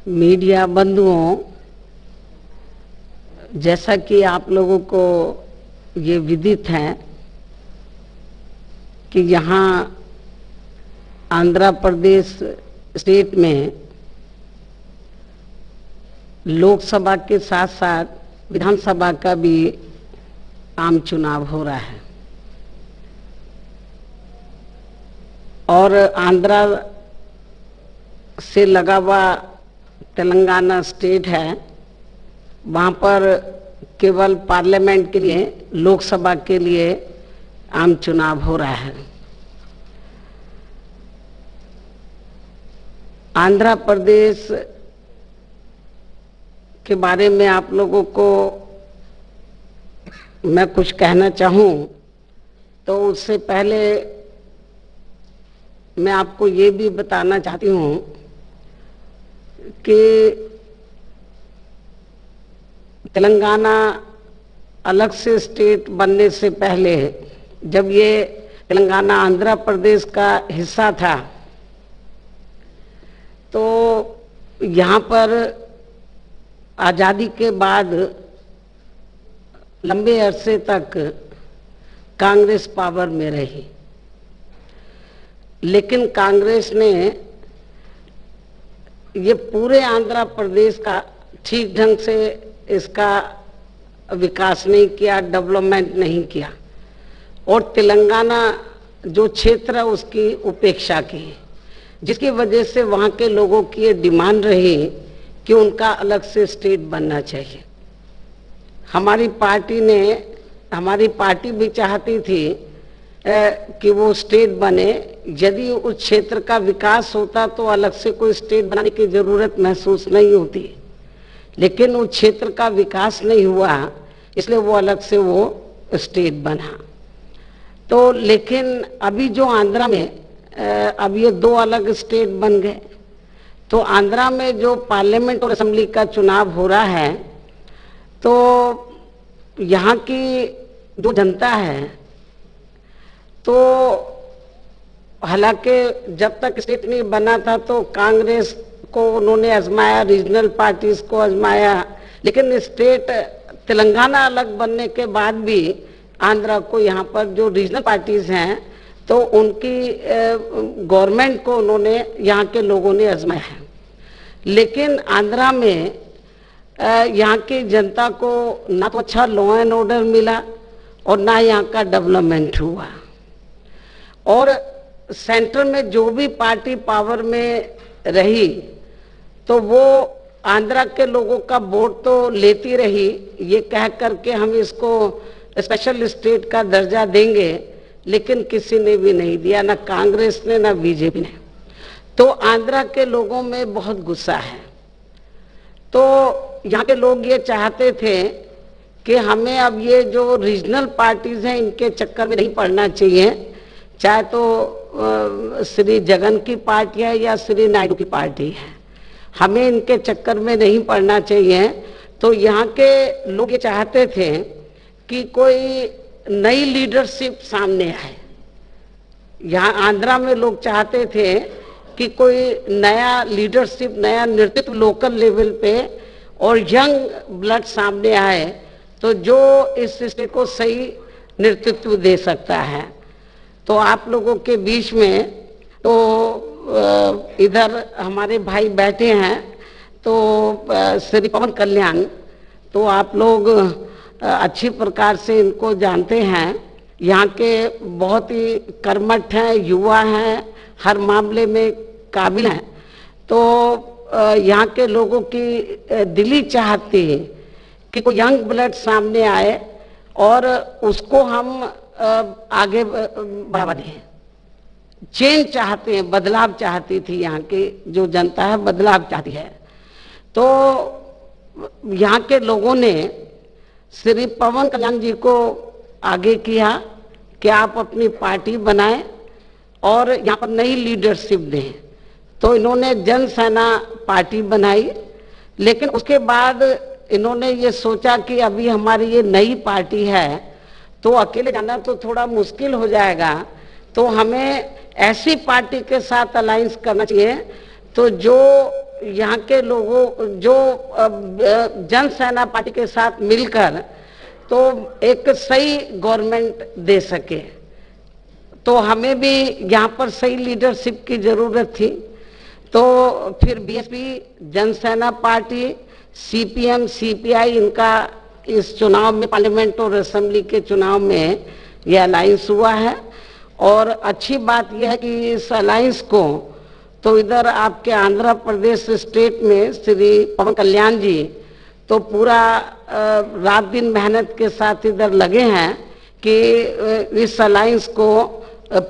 Media बंधुओं, जैसा कि आप लोगों को ये विदित है कि यहाँ आंध्र प्रदेश स्टेट में लोकसभा के साथ साथ विधानसभा का भी आम चुनाव हो रहा है और आंध्र से लगा हुआ तेलंगाना स्टेट है, वहाँ पर केवल पार्लियामेंट के लिए, लोकसभा के लिए आम चुनाव हो रहा है। आंध्र प्रदेश के बारे में आप लोगों को मैं कुछ कहना चाहूँ तो उससे पहले मैं आपको ये भी बताना चाहती हूँ कि तेलंगाना अलग से स्टेट बनने से पहले, जब ये तेलंगाना आंध्र प्रदेश का हिस्सा था, तो यहाँ पर आज़ादी के बाद लंबे अरसे तक कांग्रेस पावर में रही, लेकिन कांग्रेस ने ये पूरे आंध्र प्रदेश का ठीक ढंग से इसका विकास नहीं किया, डेवलपमेंट नहीं किया और तेलंगाना जो क्षेत्र है उसकी उपेक्षा की, जिसकी वजह से वहाँ के लोगों की ये डिमांड रही कि उनका अलग से स्टेट बनना चाहिए। हमारी पार्टी भी चाहती थी कि वो स्टेट बने। यदि उस क्षेत्र का विकास होता तो अलग से कोई स्टेट बनाने की जरूरत महसूस नहीं होती, लेकिन उस क्षेत्र का विकास नहीं हुआ, इसलिए वो अलग से वो स्टेट बना। तो लेकिन अभी जो आंध्रा में अब ये दो अलग स्टेट बन गए, तो आंध्रा में जो पार्लियामेंट और असेंबली का चुनाव हो रहा है, तो यहाँ की जो जनता है, तो हालांकि जब तक स्टेट नहीं बना था तो कांग्रेस को उन्होंने आजमाया, रीजनल पार्टीज को आजमाया, लेकिन स्टेट तेलंगाना अलग बनने के बाद भी आंध्रा को यहाँ पर जो रीजनल पार्टीज हैं तो उनकी गवर्नमेंट को उन्होंने, यहाँ के लोगों ने आजमाया है। लेकिन आंध्रा में यहाँ की जनता को ना तो अच्छा लॉ एंड ऑर्डर मिला और ना यहाँ का डेवलपमेंट हुआ। और सेंटर में जो भी पार्टी पावर में रही तो वो आंध्रा के लोगों का वोट तो लेती रही, ये कह करके हम इसको स्पेशल स्टेट का दर्जा देंगे, लेकिन किसी ने भी नहीं दिया, ना कांग्रेस ने ना बीजेपी ने। तो आंध्रा के लोगों में बहुत गुस्सा है। तो यहाँ के लोग ये चाहते थे कि हमें अब ये जो रीजनल पार्टीज हैं इनके चक्कर में नहीं पड़ना चाहिए, चाहे तो श्री जगन की पार्टी है या श्री नायडू की पार्टी है, हमें इनके चक्कर में नहीं पड़ना चाहिए। तो यहाँ के लोग ये चाहते थे कि कोई नई लीडरशिप सामने आए। यहाँ आंध्रा में लोग चाहते थे कि कोई नया लीडरशिप, नया नेतृत्व लोकल लेवल पे और यंग ब्लड सामने आए, तो जो इस स्टेट को सही नेतृत्व दे सकता है। तो आप लोगों के बीच में तो इधर हमारे भाई बैठे हैं, तो श्री पवन कल्याण, तो आप लोग अच्छी प्रकार से इनको जानते हैं। यहाँ के बहुत ही कर्मठ हैं, युवा हैं, हर मामले में काबिल हैं। तो यहाँ के लोगों की दिली चाहती है कि कोई यंग ब्लड सामने आए और उसको हम आगे बढ़ावा दें। चेंज चाहते हैं, बदलाव चाहती थी, यहाँ की जो जनता है बदलाव चाहती है। तो यहाँ के लोगों ने श्री पवन कल्याण जी को आगे किया कि आप अपनी पार्टी बनाएं और यहाँ पर नई लीडरशिप दें। तो इन्होंने जन सेना पार्टी बनाई, लेकिन उसके बाद इन्होंने ये सोचा कि अभी हमारी ये नई पार्टी है तो अकेले जाना तो थोड़ा मुश्किल हो जाएगा, तो हमें ऐसी पार्टी के साथ अलायंस करना चाहिए तो जो यहाँ के लोगों जो जन सेना पार्टी के साथ मिलकर तो एक सही गवर्नमेंट दे सके। तो हमें भी यहाँ पर सही लीडरशिप की जरूरत थी। तो फिर BSP, Jana Sena party, CPM, CPI, इनका इस चुनाव में, पार्लियामेंट और असेंबली के चुनाव में यह अलायंस हुआ है। और अच्छी बात यह है कि इस अलायंस को तो इधर आपके आंध्र प्रदेश स्टेट में श्री पवन कल्याण जी तो पूरा रात दिन मेहनत के साथ इधर लगे हैं कि इस अलायंस को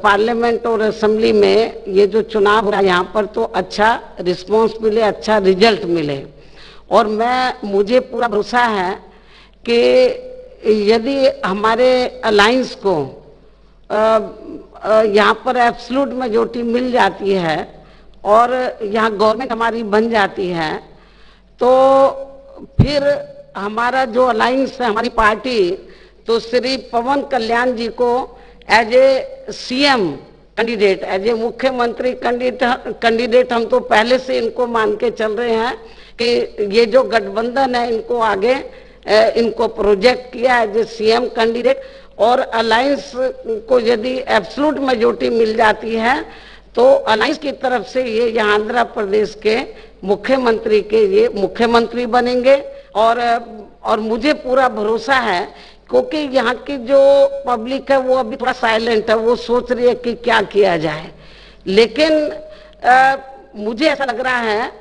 पार्लियामेंट और असेंबली में ये जो चुनाव हो रहा है यहाँ पर तो अच्छा रिस्पांस मिले, अच्छा रिजल्ट मिले। और मुझे पूरा भरोसा है कि यदि हमारे अलायंस को यहाँ पर एब्सोल्यूट मेजॉरिटी मिल जाती है और यहाँ गवर्नमेंट हमारी बन जाती है तो फिर हमारा जो अलायंस है, हमारी पार्टी, तो श्री पवन कल्याण जी को as a CM candidate, as a मुख्यमंत्री कैंडिडेट हम तो पहले से इनको मान के चल रहे हैं कि ये जो गठबंधन है इनको आगे इनको प्रोजेक्ट किया एज ए सीएम कैंडिडेट। और अलायंस को यदि एब्सोल्यूट मेजॉरिटी मिल जाती है तो अलायंस की तरफ से ये यहाँ आंध्र प्रदेश के मुख्यमंत्री के ये मुख्यमंत्री बनेंगे। और मुझे पूरा भरोसा है क्योंकि यहाँ की जो पब्लिक है वो अभी थोड़ा साइलेंट है, वो सोच रही है कि क्या किया जाए। लेकिन मुझे ऐसा लग रहा है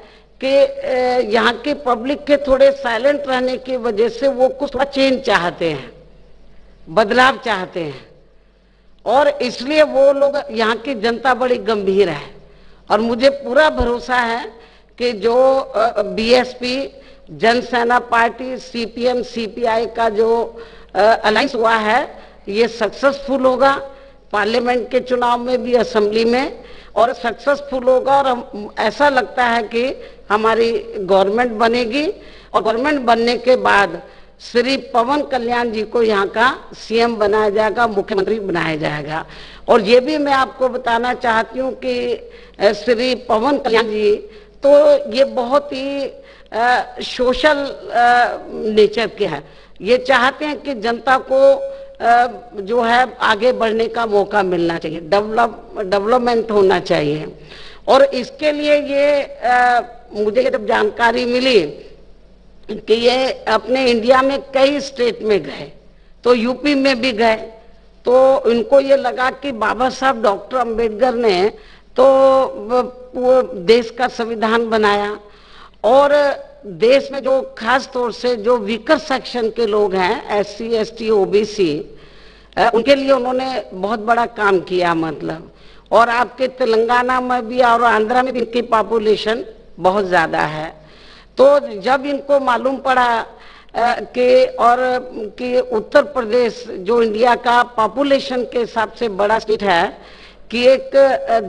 कि यहाँ की पब्लिक के थोड़े साइलेंट रहने की वजह से वो कुछ थोड़ा चेंज चाहते हैं, बदलाव चाहते हैं, और इसलिए वो लोग, यहाँ की जनता बड़ी गंभीर है। और मुझे पूरा भरोसा है कि जो BSP, Jana Sena party, CPM, CPI का जो अलायंस हुआ है ये सक्सेसफुल होगा, पार्लियामेंट के चुनाव में भी, असेंबली में, और सक्सेसफुल होगा। और ऐसा लगता है कि हमारी गवर्नमेंट बनेगी और गवर्नमेंट बनने के बाद श्री पवन कल्याण जी को यहाँ का सीएम बनाया जाएगा, मुख्यमंत्री बनाया जाएगा। और ये भी मैं आपको बताना चाहती हूँ कि श्री पवन कल्याण जी तो ये बहुत ही सोशल नेचर के हैं। ये चाहते हैं कि जनता को जो है आगे बढ़ने का मौका मिलना चाहिए, डेवलपमेंट होना चाहिए। और इसके लिए ये मुझे जब जानकारी मिली कि ये अपने इंडिया में कई स्टेट में गए, तो यूपी में भी गए, तो इनको ये लगा कि बाबा साहब डॉक्टर अंबेडकर ने तो देश का संविधान बनाया और देश में जो खास तौर से जो वीकर सेक्शन के लोग हैं, एससी, एसटी, ओबीसी, उनके लिए उन्होंने बहुत बड़ा काम किया मतलब। और आपके तेलंगाना में भी और आंध्रा में भी इनकी पॉपुलेशन बहुत ज्यादा है। तो जब इनको मालूम पड़ा कि उत्तर प्रदेश जो इंडिया का पॉपुलेशन के हिसाब से बड़ा स्टेट है, कि एक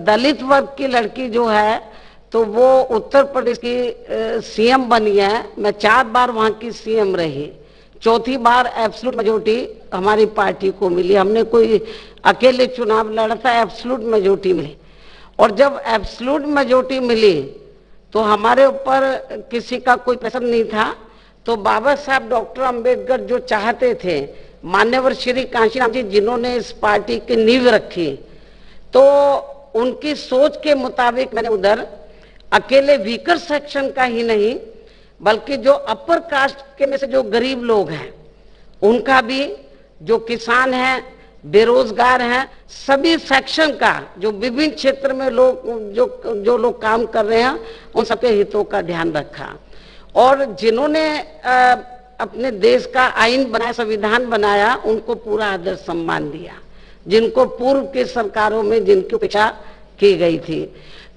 दलित वर्ग की लड़की जो है तो वो उत्तर प्रदेश की सीएम बनी है। मैं 4 बार वहां की सीएम रही, चौथी बार एब्सोल्यूट मेजॉरिटी हमारी पार्टी को मिली। हमने कोई अकेले चुनाव लड़ा था, एब्सोल्यूट मेजॉरिटी मिली। और जब एब्सोल्यूट मेजॉरिटी मिली तो हमारे ऊपर किसी का कोई प्रेशर नहीं था। तो बाबा साहब डॉक्टर अंबेडकर जो चाहते थे, मान्यवर श्री कांशीराम जी जिन्होंने इस पार्टी की नींव रखी, तो उनकी सोच के मुताबिक मैंने उधर अकेले वीकर सेक्शन का ही नहीं बल्कि जो अपर कास्ट के में से जो गरीब लोग हैं उनका भी, जो किसान हैं, बेरोजगार हैं, सभी सेक्शन का, जो विभिन्न क्षेत्र में लोग जो लोग काम कर रहे हैं, उन सबके हितों का ध्यान रखा। और जिन्होंने अपने देश का आईन बनाया, संविधान बनाया, उनको पूरा आदर सम्मान दिया, जिनको पूर्व की सरकारों में जिनकी उपेक्षा की गई थी।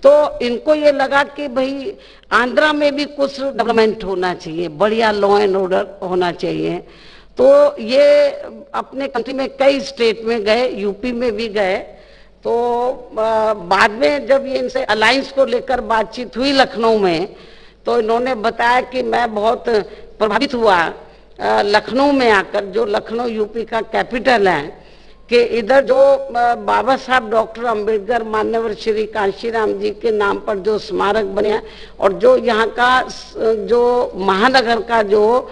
तो इनको ये लगा कि भाई आंध्रा में भी कुछ डेवलपमेंट होना चाहिए, बढ़िया लॉ एंड ऑर्डर होना चाहिए। तो ये अपने कंट्री में कई स्टेट में गए, यूपी में भी गए। तो बाद में जब ये इनसे अलायंस को लेकर बातचीत हुई लखनऊ में, तो इन्होंने बताया कि मैं बहुत प्रभावित हुआ लखनऊ में आकर, जो लखनऊ यूपी का कैपिटल है, कि इधर जो बाबा साहब डॉक्टर अंबेडकर मान्यवर श्री कांशीराम जी के नाम पर जो स्मारक बने हैं और जो यहाँ का जो महानगर का जो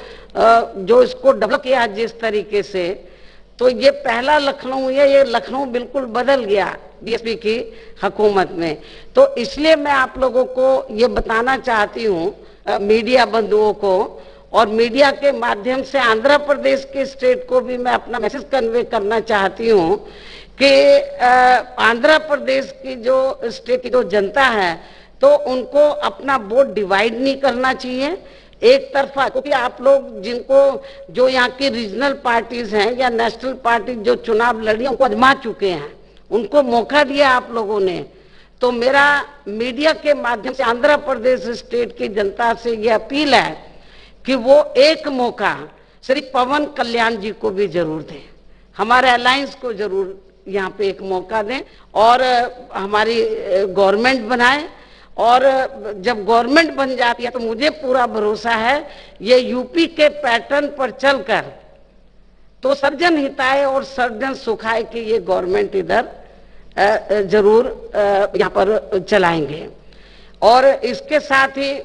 इसको डेवलप किया जिस तरीके से, तो ये पहला लखनऊ है, ये लखनऊ बिल्कुल बदल गया बीएसपी की हुकूमत में। तो इसलिए मैं आप लोगों को ये बताना चाहती हूँ, मीडिया बंधुओं को, और मीडिया के माध्यम से आंध्र प्रदेश के स्टेट को भी मैं अपना मैसेज कन्वे करना चाहती हूँ कि आंध्र प्रदेश की जो स्टेट की जो जनता है तो उनको अपना वोट डिवाइड नहीं करना चाहिए एक तरफा, क्योंकि आप लोग जिनको जो यहाँ की रीजनल पार्टीज हैं या नेशनल पार्टी जो चुनाव लड़ी उनको आजमा चुके हैं, उनको मौका दिया आप लोगों ने। तो मेरा मीडिया के माध्यम से आंध्र प्रदेश स्टेट की जनता से यह अपील है कि वो एक मौका श्री पवन कल्याण जी को भी जरूर दें, हमारे अलायंस को जरूर यहाँ पे एक मौका दें और हमारी गवर्नमेंट बनाए। और जब गवर्नमेंट बन जाती है तो मुझे पूरा भरोसा है ये यूपी के पैटर्न पर चलकर तो सर्वजन हिताय और सर्वजन सुखाय की ये गवर्नमेंट इधर जरूर यहाँ पर चलाएंगे। और इसके साथ ही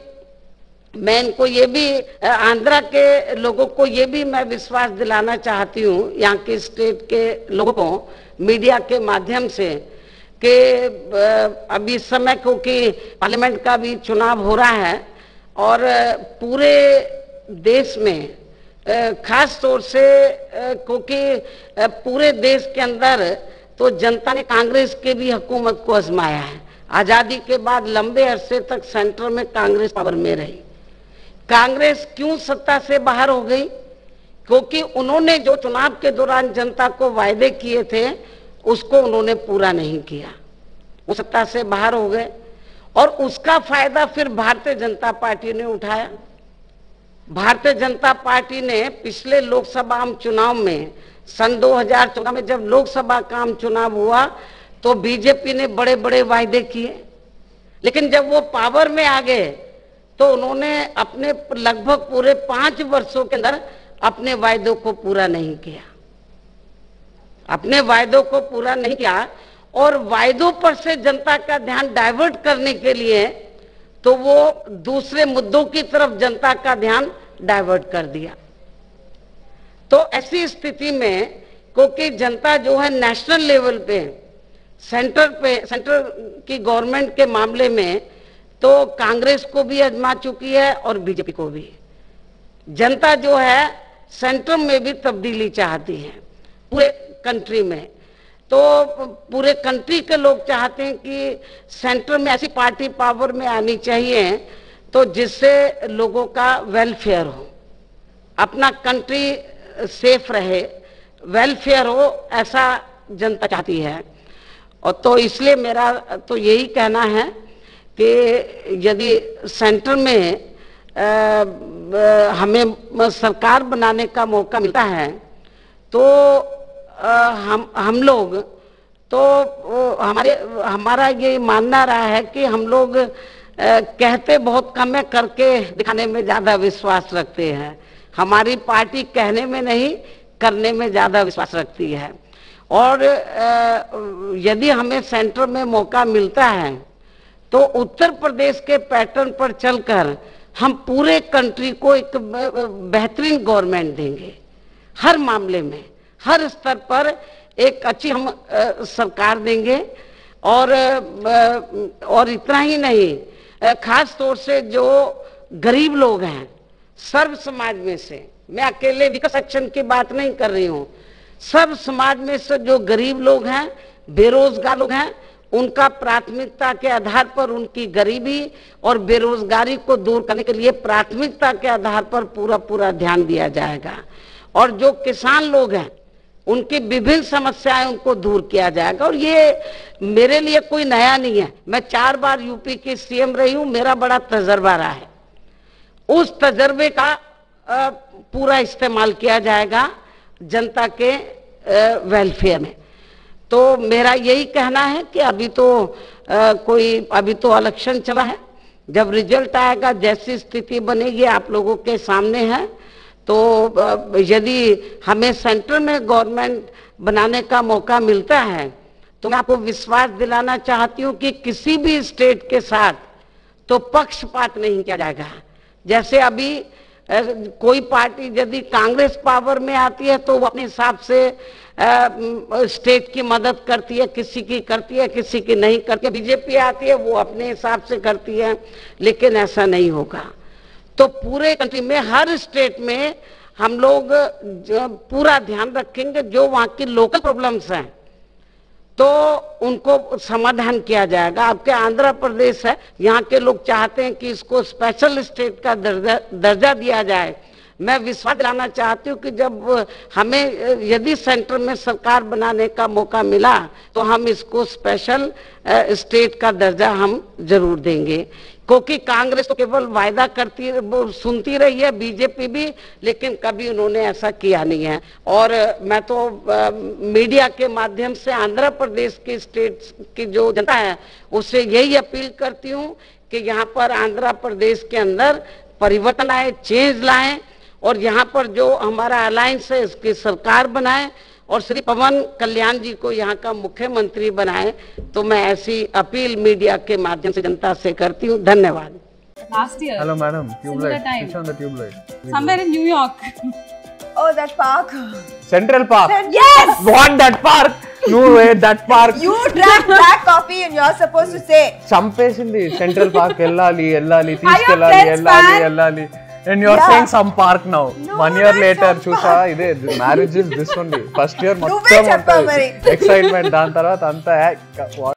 मैं इनको ये भी आंध्रा के लोगों को ये भी मैं विश्वास दिलाना चाहती हूँ, यहाँ के स्टेट के लोगों को मीडिया के माध्यम से, कि अभी इस समय क्योंकि पार्लियामेंट का भी चुनाव हो रहा है और पूरे देश में खास तौर से क्योंकि पूरे देश के अंदर तो जनता ने कांग्रेस के भी हुकूमत को आजमाया है। आजादी के बाद लंबे अरसे तक सेंटर में कांग्रेस पावर में रही। कांग्रेस क्यों सत्ता से बाहर हो गई? क्योंकि उन्होंने जो चुनाव के दौरान जनता को वायदे किए थे उसको उन्होंने पूरा नहीं किया, वो सत्ता से बाहर हो गए और उसका फायदा फिर भारतीय जनता पार्टी ने उठाया। भारतीय जनता पार्टी ने पिछले लोकसभा चुनाव में सन 2014 में जब लोकसभा का आम चुनाव हुआ तो बीजेपी ने बड़े बड़े वायदे किए, लेकिन जब वो पावर में आ गए तो उन्होंने अपने लगभग पूरे 5 वर्षों के अंदर अपने वायदों को पूरा नहीं किया, अपने वायदों को पूरा नहीं किया। और वायदों पर से जनता का ध्यान डाइवर्ट करने के लिए तो वो दूसरे मुद्दों की तरफ जनता का ध्यान डाइवर्ट कर दिया। तो ऐसी स्थिति में क्योंकि जनता जो है नेशनल लेवल पे सेंटर की गवर्नमेंट के मामले में तो कांग्रेस को भी आजमा चुकी है और बीजेपी को भी। जनता जो है सेंटर में भी तब्दीली चाहती है पूरे कंट्री में। तो पूरे कंट्री के लोग चाहते हैं कि सेंटर में ऐसी पार्टी पावर में आनी चाहिए तो जिससे लोगों का वेलफेयर हो, अपना कंट्री सेफ रहे, वेलफेयर हो, ऐसा जनता चाहती है। और तो इसलिए मेरा तो यही कहना है कि यदि सेंटर में हमें सरकार बनाने का मौका मिलता है तो हम लोग तो हमारा ये मानना रहा है कि हम लोग कहते बहुत कम है, करके दिखाने में ज्यादा विश्वास रखते हैं। हमारी पार्टी कहने में नहीं करने में ज्यादा विश्वास रखती है। और यदि हमें सेंटर में मौका मिलता है तो उत्तर प्रदेश के पैटर्न पर चलकर हम पूरे कंट्री को एक बेहतरीन गवर्नमेंट देंगे, हर मामले में, हर स्तर पर एक अच्छी हम सरकार देंगे। और इतना ही नहीं, खास तौर से जो गरीब लोग हैं सर्व समाज में से, मैं अकेले विकास सेक्शन की बात नहीं कर रही हूँ, सर्व समाज में से जो गरीब लोग हैं, बेरोजगार लोग हैं, उनका प्राथमिकता के आधार पर उनकी गरीबी और बेरोजगारी को दूर करने के लिए प्राथमिकता के आधार पर पूरा ध्यान दिया जाएगा। और जो किसान लोग हैं उनकी विभिन्न समस्याएं उनको दूर किया जाएगा। और ये मेरे लिए कोई नया नहीं है, मैं 4 बार यूपी की सीएम रही हूं, मेरा बड़ा तजर्बा रहा है। उस तजर्बे का पूरा इस्तेमाल किया जाएगा जनता के वेलफेयर में। तो मेरा यही कहना है कि अभी तो इलेक्शन चला है, जब रिजल्ट आएगा, जैसी स्थिति बनेगी आप लोगों के सामने है, तो यदि हमें सेंटर में गवर्नमेंट बनाने का मौका मिलता है तो मैं आपको विश्वास दिलाना चाहती हूँ कि किसी भी स्टेट के साथ तो पक्षपात नहीं किया जाएगा। जैसे अभी कोई पार्टी यदि कांग्रेस पावर में आती है तो वो अपने हिसाब से स्टेट की मदद करती है, किसी की करती है, किसी की नहीं करती है। बीजेपी आती है वो अपने हिसाब से करती है, लेकिन ऐसा नहीं होगा। तो पूरे कंट्री में हर स्टेट में हम लोग पूरा ध्यान रखेंगे, जो वहाँ की लोकल प्रॉब्लम्स हैं तो उनको समाधान किया जाएगा। आपके आंध्र प्रदेश है, यहाँ के लोग चाहते हैं कि इसको स्पेशल स्टेट का दर्जा दिया जाए। मैं विश्वास दिलाना चाहती हूँ कि जब हमें यदि सेंटर में सरकार बनाने का मौका मिला तो हम इसको स्पेशल स्टेट का दर्जा हम जरूर देंगे, क्योंकि कांग्रेस तो केवल वायदा करती सुनती रही है, बीजेपी भी, लेकिन कभी उन्होंने ऐसा किया नहीं है। और मैं तो मीडिया के माध्यम से आंध्र प्रदेश की स्टेट की जो जनता है उससे यही अपील करती हूँ कि यहाँ पर आंध्र प्रदेश के अंदर परिवर्तन आए, चेंज लाएं और यहाँ पर जो हमारा अलायंस है इसकी सरकार बनाए और श्री पवन कल्याण जी को यहाँ का मुख्यमंत्री बनाए। तो मैं ऐसी अपील मीडिया के माध्यम से जनता से करती हूँ। धन्यवाद। Last year. Hello, madam. Tube Similar light. time. Switch on the tube light. Somewhere in New York. Oh, that park. Central Park. Yes! What, that park? No way, that park. You drank black coffee and you're supposed to say. చంపేసింది central park వెళ్ళాలి friends, వెళ్ళాలి and you're Yeah. saying some park now. No, 1 year that's later some చూసా ఇదే marriage is this only. First year నువ్వే మొత్తం చెప్పావు మరి. Excitement, దాని తర్వాత అంతా